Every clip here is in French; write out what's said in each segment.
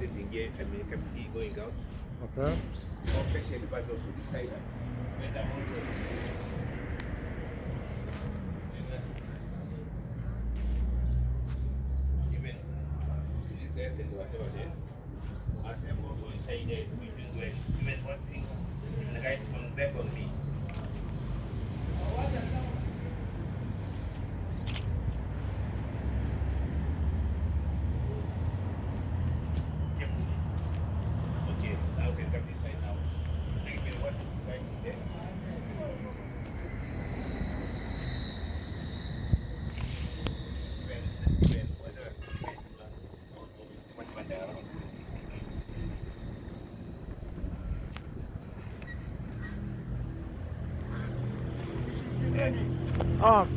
sitting here, I mean, can be going out. Okay. Or patient was also decided. But I'm also even is there and whatever there. I said, I'm going to say that we do well. Even one thing, the guy come back on me. Okay, now can come this side now. Take me what right there. Ah,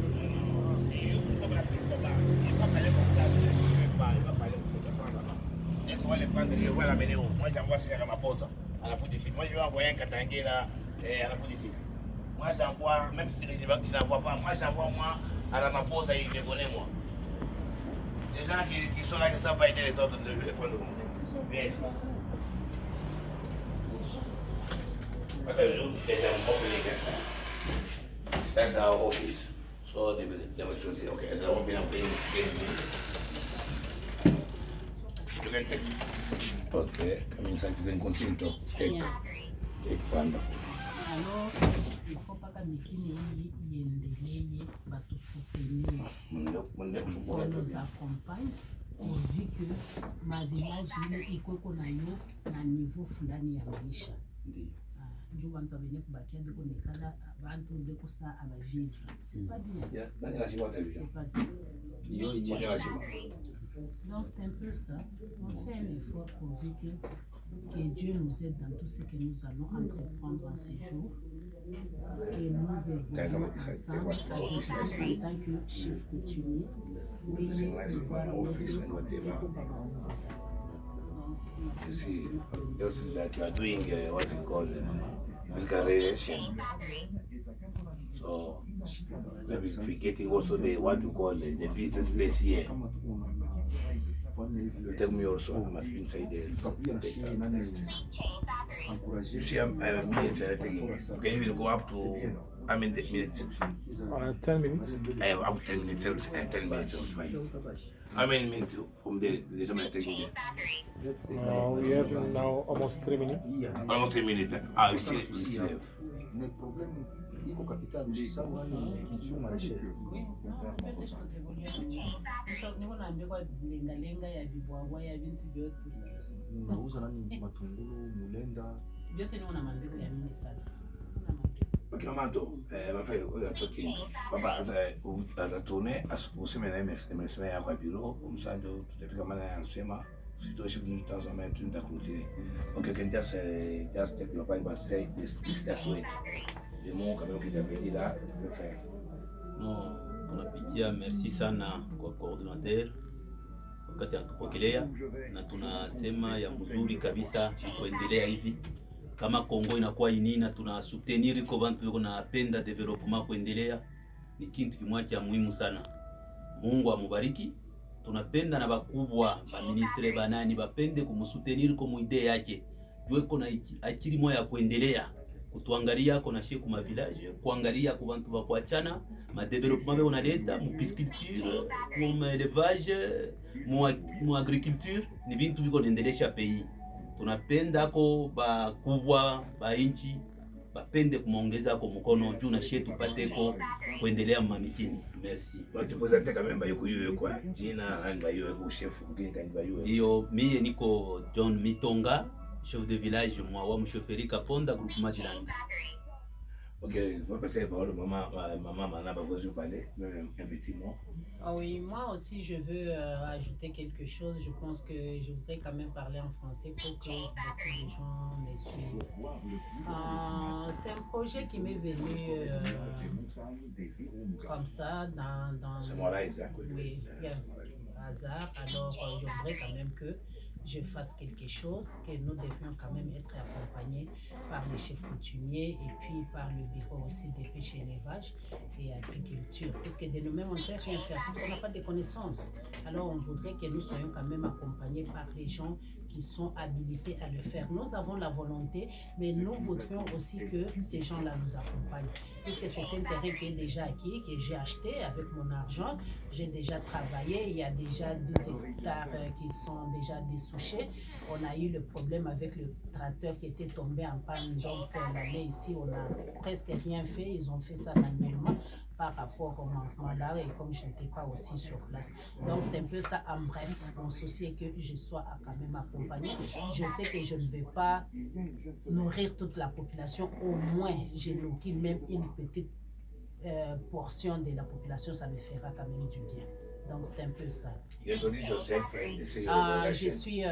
Moi j'envoie Cyril Ramaphosa à la foot du Sud. Moi je vais envoyer un Katangela à la foot du Sud. Moi j'envoie, même si je n'envoie pas, moi j'envoie moi à la Ramaphosa et je connais moi. Les gens qui sont là qui ne savent pas aider les autres de les prendre. Bien sûr. There's an opening at our office. So they will say, okay, as an opening, I'm paying. You can take. Okay, come inside. You can continue to take. Take wonderful. Alors, il faut pas que Mikini iendelee batusutenir. On nous accompagne vu que ma village ile iko nayo na niveau fulani ya maisha. Ndio bantu abene kubakia biko nekala bantu beko sa abavivre. C'est pas bien. C'est pas bien. Donc c'est un peu ça. On fait un effort pour dire que Dieu nous aide dans tout ce que nous allons entreprendre en ces jours. Que nous évoluons ensemble en tant que chef coutumier. You see, this is like you are doing what we call vulgarization. So maybe we're getting also the what we call the business place here. You tell me also, I must be inside there. You see, I'm taking. Can you even go up to? I mean, the minutes. 10 minutes. I have up 10 minutes. 10 minutes. How many minutes from the time I'm taking there? We have now almost 3 minutes. Almost 3 minutes. Ah, we still have. Iko capital sawa ni kinchu marishe. Niko naambia lenga ya vibwawa ya vintu vyote. Unauza nani matungulu, mulenda. Vyote niko na mandiko ya mingi sana. Okay, Mamanto, mafai kwa talking. Baba atatourner useme na MSM ya kwa bureau, umsando tutapika maana yanasema situation ni tutazama tutakutia. Okay, can just take your point but say this that's way. Les mots quand même que tu avais dit là, le faire. Non, tunapitia merci sana kwa coordinateur wakati anatupokelea na tunasema ya mzuri kabisa kuendelea hivi. Kama Kongo inakuwa inina tuna soutenir kwa bantu wako na penda development kuendelea ni kitu kimoja cha muhimu sana. Mungu amubariki. Tunapenda na bakubwa ba ministre banani bapende kumsutenir kwa idea yake. Jueko na akili moya kuendelea. Kutuangalia kona sheku ma village, kuangalia kwa bantu ba kuachana, ma development beo unaleta, mu pisciculture, mu élevage, mu agriculture, ni bintu biko naendelesha pays. Tunapenda ko bakubwa ba inchi bapende kumuongeza kwa mkono juu na shetu pateko kuendelea mamikini. Merci. Tu poses quand même ba yuko kwa jina and ba yuko chef mgeni kan ba yuko. Ndio mie niko John Mitonga, chef de village moi wa mchoferi Kaponda groupement Dilani. Ok, on va passer la parole maman Manaba, vous parler un petit mot. Ah oui, moi aussi je veux ajouter quelque chose. Je pense que je voudrais quand même parler en français pour que beaucoup de gens me suivent. C'est un projet qui m'est venu comme ça dans c'est moi là, Isaac. oui, hasard. Alors je voudrais quand même que je fasse quelque chose, que nous devions quand même être accompagnés par les chefs coutumiers et puis par le bureau aussi des pêches et élevages et agriculture. Parce que de nous-mêmes, on ne peut rien faire parce qu'on n'a pas de connaissances. Alors, on voudrait que nous soyons quand même accompagnés par les gens qui sont habilités à le faire. Nous avons la volonté, mais nous voudrions aussi que ces gens-là nous accompagnent. Puisque c'est un terrain qui est déjà acquis, que j'ai acheté avec mon argent, j'ai déjà travaillé, il y a déjà 10 hectares qui sont déjà dessouchés. On a eu le problème avec le tracteur qui était tombé en panne, donc l'année ici, on n'a presque rien fait, ils ont fait ça manuellement par rapport au manquement là et comme je n'étais pas aussi sur place. Donc c'est un peu ça en bref. Mon souci est que je sois quand même accompagnée. Je sais que je ne vais pas nourrir toute la population. Au moins, je nourris même une petite portion de la population. Ça me fera quand même du bien. Donc c'est un peu ça. Je suis...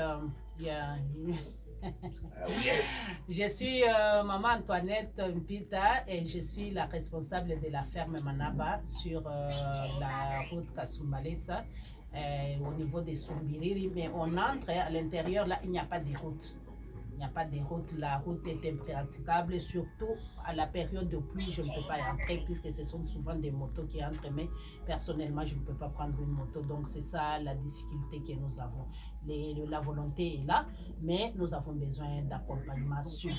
Je suis Maman Antoinette Mpita et je suis la responsable de la ferme Manaba sur la route Kasumbalesa au niveau des Sumbiriri. Mais on entre à l'intérieur, là, il n'y a pas de route. Il n'y a pas de route, la route est impraticable, surtout à la période de pluie, je ne peux pas y entrer puisque ce sont souvent des motos qui entrent, mais personnellement, je ne peux pas prendre une moto. Donc, c'est ça la difficulté que nous avons. La volonté est là, mais nous avons besoin d'accompagnement sûr.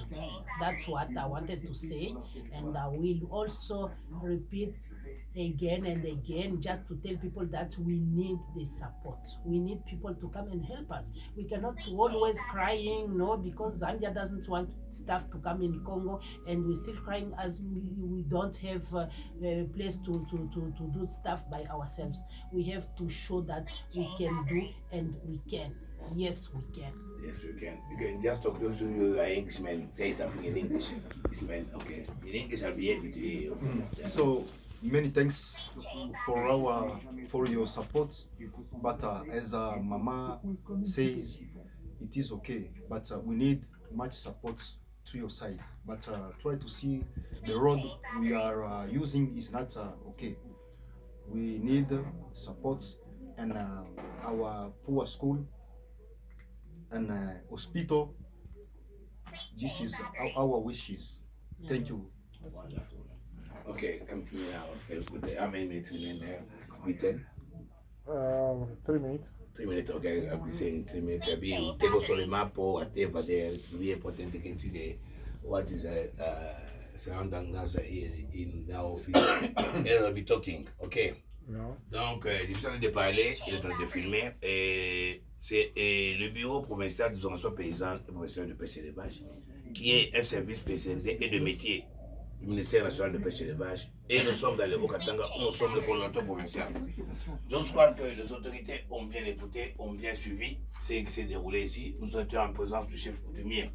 That's what I wanted to say, and I will also repeat again and again just to tell people that we need the support. We need people to come and help us. We cannot always crying, no, because Zambia doesn't want staff to come in Congo, and we're still crying as we don't have a place to do stuff by ourselves. We have to show that we can do, and we can. Yes, we can. Yes, we can. You can just talk to you, Englishman, say something in English. Englishman, okay. In English, I'll be happy to hear you. Yeah. So, many thanks for your support. But as Mama says, it is okay. But we need much support to your side. But try to see the road we are using is not okay. We need support and our poor school and hospital. This is our wishes. Thank you. Wonderful. Okay, come to me now. How many minutes remain there? We 10? 3 minutes. 3 minutes, okay. I'll be saying 3 minutes. I'll be take us on the map or whatever there. It will be important to consider what is surrounding us in our office. And I'll be talking, okay? No. Donc, je suis en train de parler, il est en train de filmer. Et c'est le bureau provincial des organisations paysannes et professionnelles de pêche et d'élevage, qui est un service spécialisé et de métier du ministère national de pêche et d'élevage. Et nous sommes dans le Haut-Katanga, où nous sommes le coordonnateur provincial. Je crois que les autorités ont bien écouté, ont bien suivi ce qui s'est déroulé ici. Nous étions en présence du chef coutumier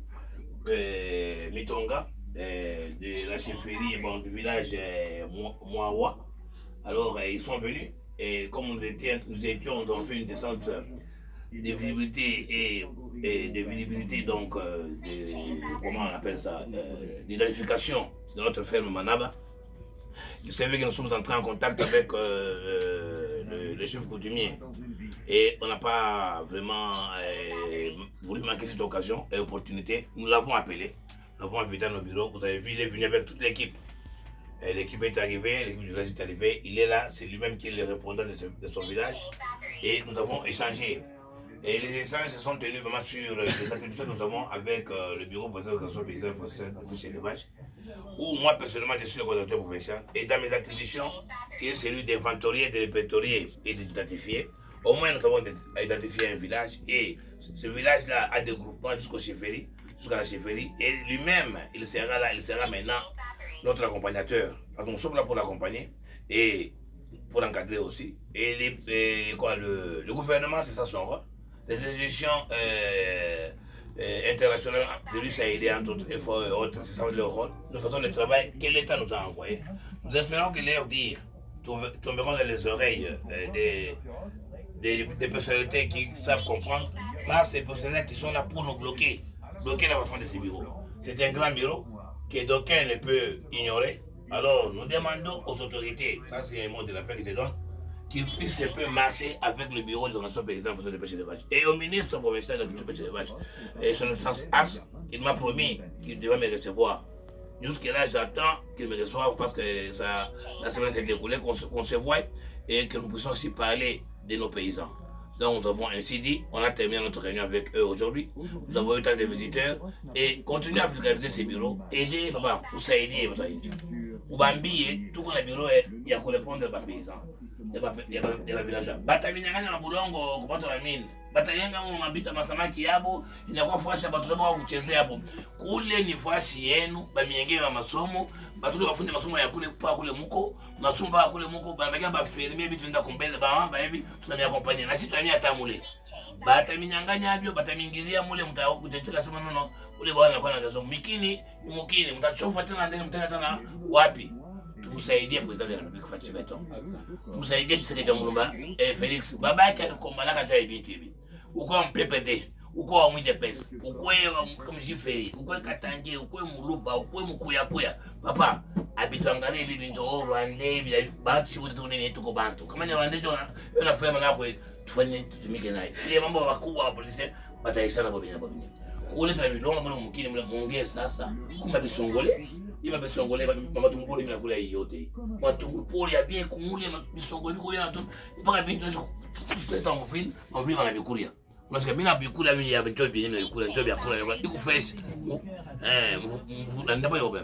Mitonga, de la chefferie du village Mouawa. Alors, ils sont venus et comme nous étions, nous avons fait une descente de visibilité et de visibilité, donc, comment on appelle ça, d'identification de notre ferme Manaba. Il savait que nous sommes entrés en contact avec le chef coutumier et on n'a pas vraiment voulu manquer cette occasion et opportunité. Nous l'avons appelé, nous l'avons invité à nos bureaux. Vous avez vu, il est venu avec toute l'équipe. L'équipe est arrivée, l'équipe du village est arrivée, il est là, c'est lui-même qui est le répondant de son village et nous avons échangé. Et les échanges se sont tenus vraiment sur les attributions que nous avons avec le bureau président de l'organisation paysanne professionnelle de pêche et d'élevage, où moi personnellement je suis le coordonnateur provincial et dans mes attributions, qui est celui d'inventorier, de répertorier et d'identifier, au moins nous avons identifié un village et ce village-là a des groupements jusqu'à la chefferie et lui-même il sera là, il sera maintenant notre accompagnateur, parce que nous sommes là pour l'accompagner et pour l'encadrer aussi. Et le gouvernement, c'est ça son rôle. Les institutions internationales de l'USAID, entre autres efforts et autres, c'est ça leur rôle. Nous faisons le travail que l'État nous a envoyé. Nous espérons que leurs dires tomberont dans les oreilles des personnalités qui savent comprendre, par ces personnalités qui sont là pour nous bloquer l'avancement de ces bureaux. C'est un grand bureau que d'aucuns ne peut ignorer. Alors nous demandons aux autorités, ça c'est un mot de la fin que je donne, qui puisse un peu marcher avec le bureau des organisations paysannes pour se dépêcher des vaches. Et au ministre provincial de la culture pêcher des vaches, et son sens Ars, il m'a promis qu'il devait me recevoir. Jusque-là, j'attends qu'il me reçoive parce que ça, la semaine s'est déroulée, qu'on se voit et que nous puissions aussi parler de nos paysans. Donc nous avons ainsi dit, on a terminé notre réunion avec eux aujourd'hui. Nous avons eu tant de visiteurs et continuer à vulgariser ces bureaux. Aider, papa, pour ça aider, papa. Ubambi, tout qu'on a bureau, il y a qu'on répondre aux paysans. Il y a des villageois. Bataminyanganya mabulongo kupata wa mine. Batayanga mabita masamaki yabo, inakuwa fasi ya batoto wa kuchezea hapo. Kule ni fasi yenu, bamiengee wa masomo, batoto wafunde masomo ya kule pa kule muko, masomo ba kule muko, banabakia ba fermier bitu nda kumbele ba hivi tunamia kompania na sisi tunamia hata mule. Bataminyanganya abyo, batamingilia mule mtao kutetika sema nono, ule bwana anakuwa na gazo mikini, mukini, mtachofa tena ndani mtana tena wapi? Tumsaidie president de la République Fatou Beton. Tumsaidie Tshisekedi Mulumba Felix. Baba yake alikomana kata ibintu hivi. Uko MPPD, uko mwide pesa, uko comme Jiferi, uko Katange, uko Muluba, uko Mukuyakuya. Papa, abitangane hivi bintu Rwanda hivi batu siku tunene tuko bantu. Kama ni Rwanda jona, yona fema nako tufanye tutumike naye. Ile mambo wakubwa wa polisi bataishana bobinya. Kule tuna bilonga mbona mkini muongee sasa kumba bisongole. Ima bisongole mama tungule mina kula yote. Matungulu pole ya bien kumule bisongole biko yana tu. Mpaka bintu njo kuleta mvili wana bikuria. Unasikia mimi na bikula mimi ya bintu bien na bikula njo bya kula. Iko fresh. Ndaba yobe.